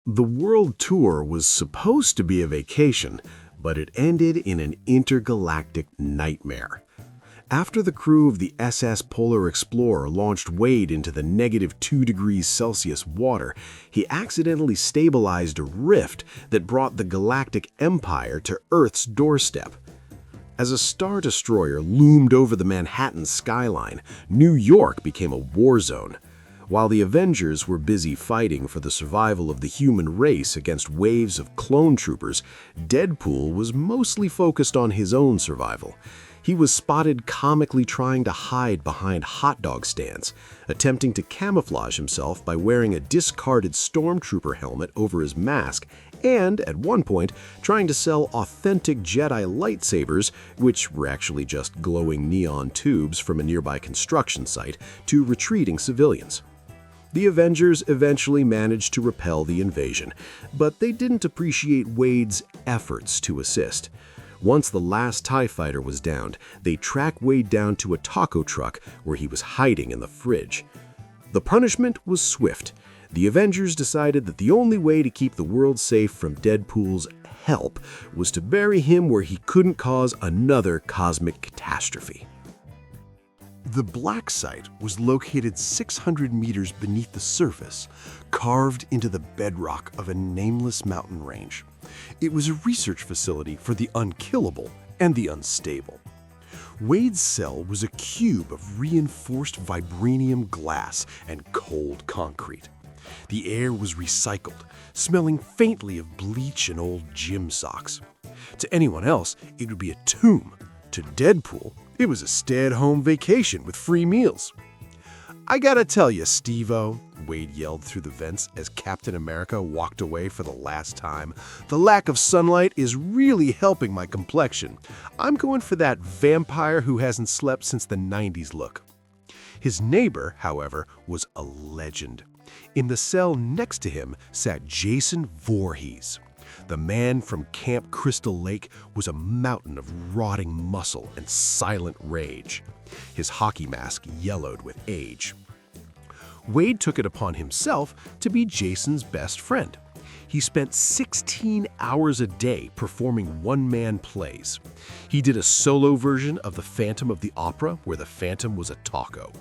The world tour was supposed to be a vacation, but it ended in an intergalactic nightmare. After the crew of the SS Polar Explorer launched Wade into the -2 degrees Celsius water, he accidentally stabilized a rift that brought the Galactic Empire to Earth's doorstep. As a Star Destroyer loomed over the Manhattan skyline, New York became a war zone. While the Avengers were busy fighting for the survival of the human race against waves of clone troopers, Deadpool was mostly focused on his own survival. He was spotted comically trying to hide behind hot dog stands, attempting to camouflage himself by wearing a discarded stormtrooper helmet over his mask, and, at one point, trying to sell authentic Jedi lightsabers, which were actually just glowing neon tubes from a nearby construction site, to retreating civilians. The Avengers eventually managed to repel the invasion, but they didn't appreciate Wade's efforts to assist. Once the last TIE fighter was downed, they tracked Wade down to a taco truck where he was hiding in the fridge. The punishment was swift. The Avengers decided that the only way to keep the world safe from Deadpool's help was to bury him where he couldn't cause another cosmic catastrophe. The black site was located 600 meters beneath the surface, carved into the bedrock of a nameless mountain range. It was a research facility for the unkillable and the unstable. Wade's cell was a cube of reinforced vibranium glass and cold concrete. The air was recycled, smelling faintly of bleach and old gym socks. To anyone else, it would be a tomb. To Deadpool, it was a stay-at-home vacation with free meals. "I gotta tell you, Steve-O," Wade yelled through the vents as Captain America walked away for the last time, "the lack of sunlight is really helping my complexion. I'm going for that vampire who hasn't slept since the 90s look." His neighbor, however, was a legend. In the cell next to him sat Jason Voorhees. The man from Camp Crystal Lake was a mountain of rotting muscle and silent rage. His hockey mask yellowed with age. Wade took it upon himself to be Jason's best friend. He spent 16 hours a day performing one-man plays. He did a solo version of The Phantom of the Opera where the Phantom was a taco.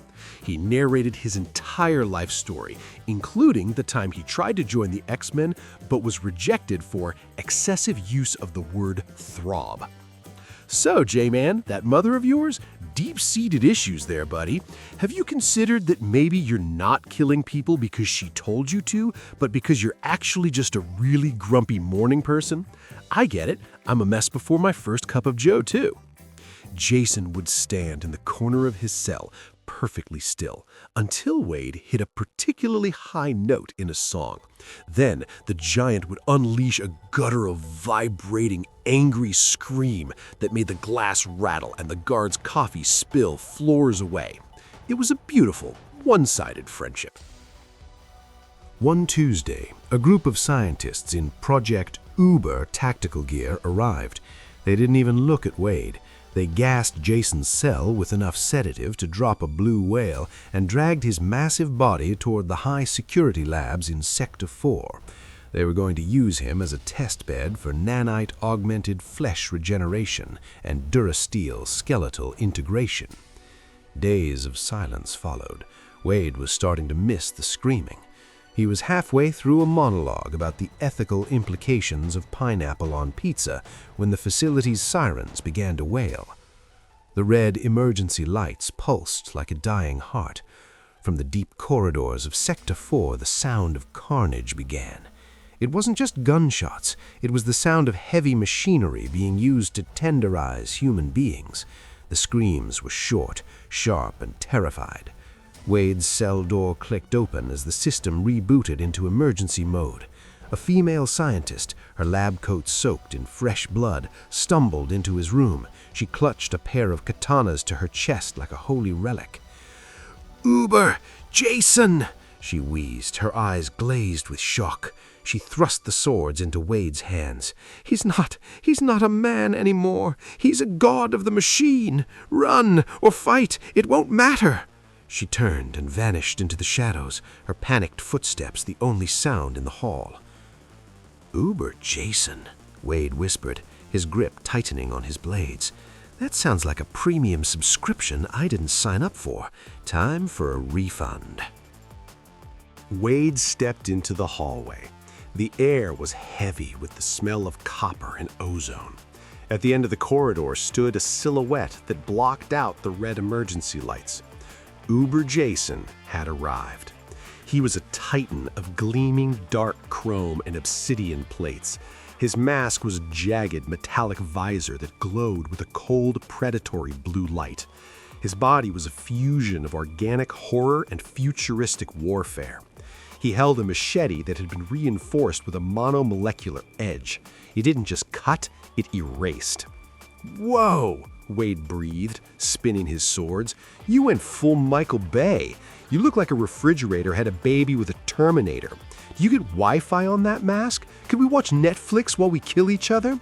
He narrated his entire life story, including the time he tried to join the X-Men but was rejected for excessive use of the word throb. So, J-Man, that mother of yours? Deep-seated issues there, buddy. Have you considered that maybe you're not killing people because she told you to, but because you're actually just a really grumpy morning person? I get it. I'm a mess before my first cup of joe, too. Jason would stand in the corner of his cell, perfectly still, until Wade hit a particularly high note in a song. Then the giant would unleash a guttural, vibrating, angry scream that made the glass rattle and the guard's coffee spill floors away. It was a beautiful, one-sided friendship. One Tuesday, a group of scientists in Project Uber tactical gear arrived. They didn't even look at Wade. They gassed Jason's cell with enough sedative to drop a blue whale and dragged his massive body toward the high-security labs in Sector 4. They were going to use him as a test bed for nanite-augmented flesh regeneration and Durasteel skeletal integration. Days of silence followed. Wade was starting to miss the screaming. He was halfway through a monologue about the ethical implications of pineapple on pizza when the facility's sirens began to wail. The red emergency lights pulsed like a dying heart. From the deep corridors of Sector 4, the sound of carnage began. It wasn't just gunshots. It was the sound of heavy machinery being used to tenderize human beings. The screams were short, sharp, and terrified. Wade's cell door clicked open as the system rebooted into emergency mode. A female scientist, her lab coat soaked in fresh blood, stumbled into his room. She clutched a pair of katanas to her chest like a holy relic. "Uber! Jason!" she wheezed, her eyes glazed with shock. She thrust the swords into Wade's hands. He's not a man anymore. He's a god of the machine. Run or fight, it won't matter." She turned and vanished into the shadows, her panicked footsteps the only sound in the hall. Uber Jason, Wade whispered, his grip tightening on his blades. That sounds like a premium subscription I didn't sign up for. Time for a refund. Wade stepped into the hallway. The air was heavy with the smell of copper and ozone. At the end of the corridor stood a silhouette that blocked out the red emergency lights. Uber Jason had arrived. He was a titan of gleaming dark chrome and obsidian plates. His mask was a jagged metallic visor that glowed with a cold, predatory blue light. His body was a fusion of organic horror and futuristic warfare. He held a machete that had been reinforced with a monomolecular edge. It didn't just cut, it erased. "Whoa!" Wade breathed, spinning his swords. "You went full Michael Bay. You look like a refrigerator had a baby with a Terminator. Do you get Wi-Fi on that mask? Could we watch Netflix while we kill each other?"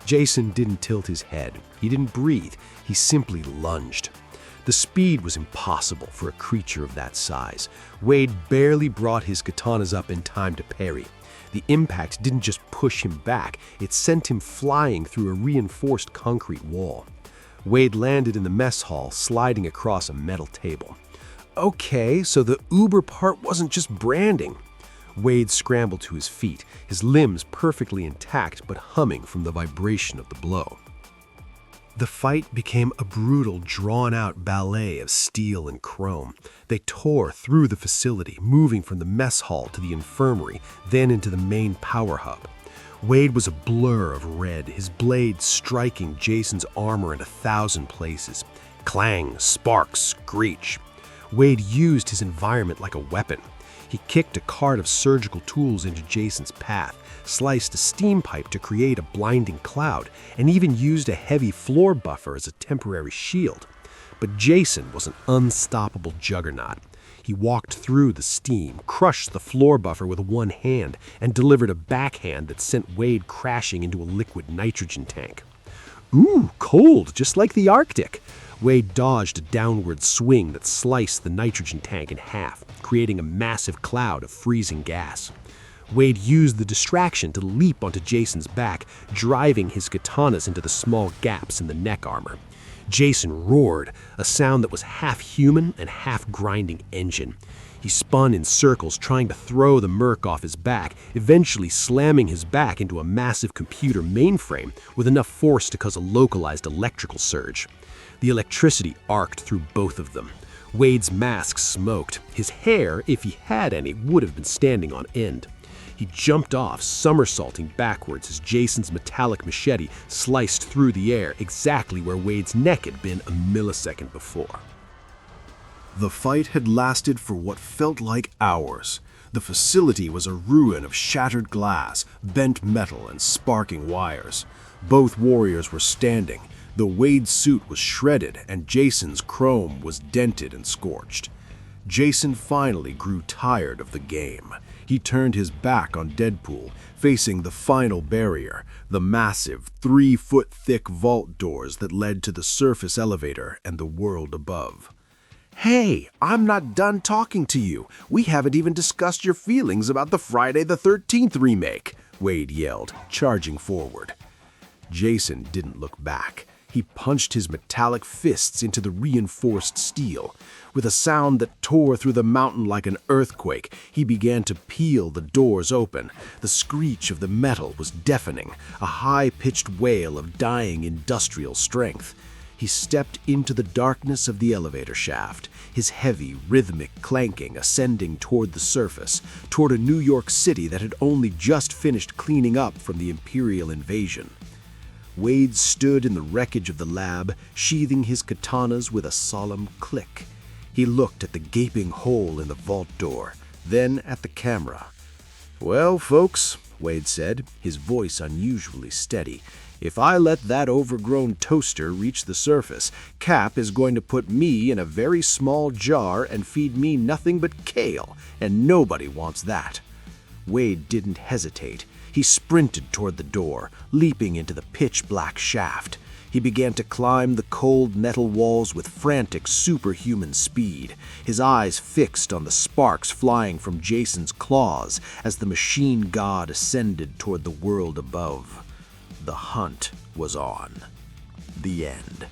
Jason didn't tilt his head. He didn't breathe. He simply lunged. The speed was impossible for a creature of that size. Wade barely brought his katanas up in time to parry. The impact didn't just push him back, it sent him flying through a reinforced concrete wall. Wade landed in the mess hall, sliding across a metal table. Okay, so the Uber part wasn't just branding. Wade scrambled to his feet, his limbs perfectly intact but humming from the vibration of the blow. The fight became a brutal, drawn-out ballet of steel and chrome. They tore through the facility, moving from the mess hall to the infirmary, then into the main power hub. Wade was a blur of red, his blade striking Jason's armor in 1,000 places. Clang, sparks, screech. Wade used his environment like a weapon. He kicked a cart of surgical tools into Jason's path, sliced a steam pipe to create a blinding cloud, and even used a heavy floor buffer as a temporary shield. But Jason was an unstoppable juggernaut. He walked through the steam, crushed the floor buffer with one hand, and delivered a backhand that sent Wade crashing into a liquid nitrogen tank. Ooh, cold, just like the Arctic. Wade dodged a downward swing that sliced the nitrogen tank in half, creating a massive cloud of freezing gas. Wade used the distraction to leap onto Jason's back, driving his katanas into the small gaps in the neck armor. Jason roared, a sound that was half human and half grinding engine. He spun in circles, trying to throw the merc off his back, eventually slamming his back into a massive computer mainframe with enough force to cause a localized electrical surge. The electricity arced through both of them. Wade's mask smoked. His hair, if he had any, would have been standing on end. He jumped off, somersaulting backwards as Jason's metallic machete sliced through the air exactly where Wade's neck had been a millisecond before. The fight had lasted for what felt like hours. The facility was a ruin of shattered glass, bent metal, and sparking wires. Both warriors were standing. The Wade suit was shredded, and Jason's chrome was dented and scorched. Jason finally grew tired of the game. He turned his back on Deadpool, facing the final barrier, the massive 3-foot-thick vault doors that led to the surface elevator and the world above. Hey, I'm not done talking to you. We haven't even discussed your feelings about the Friday the 13th remake, Wade yelled, charging forward. Jason didn't look back. He punched his metallic fists into the reinforced steel. With a sound that tore through the mountain like an earthquake, he began to peel the doors open. The screech of the metal was deafening, a high-pitched wail of dying industrial strength. He stepped into the darkness of the elevator shaft, his heavy, rhythmic clanking ascending toward the surface, toward a New York City that had only just finished cleaning up from the Imperial invasion. Wade stood in the wreckage of the lab, sheathing his katanas with a solemn click. He looked at the gaping hole in the vault door, then at the camera. "Well, folks," Wade said, his voice unusually steady, "if I let that overgrown toaster reach the surface, Cap is going to put me in a very small jar and feed me nothing but kale, and nobody wants that." Wade didn't hesitate. He sprinted toward the door, leaping into the pitch-black shaft. He He began to climb the cold metal walls with frantic superhuman speed, his eyes fixed on the sparks flying from Jason's claws as the machine god ascended toward the world above. The hunt was on. The end.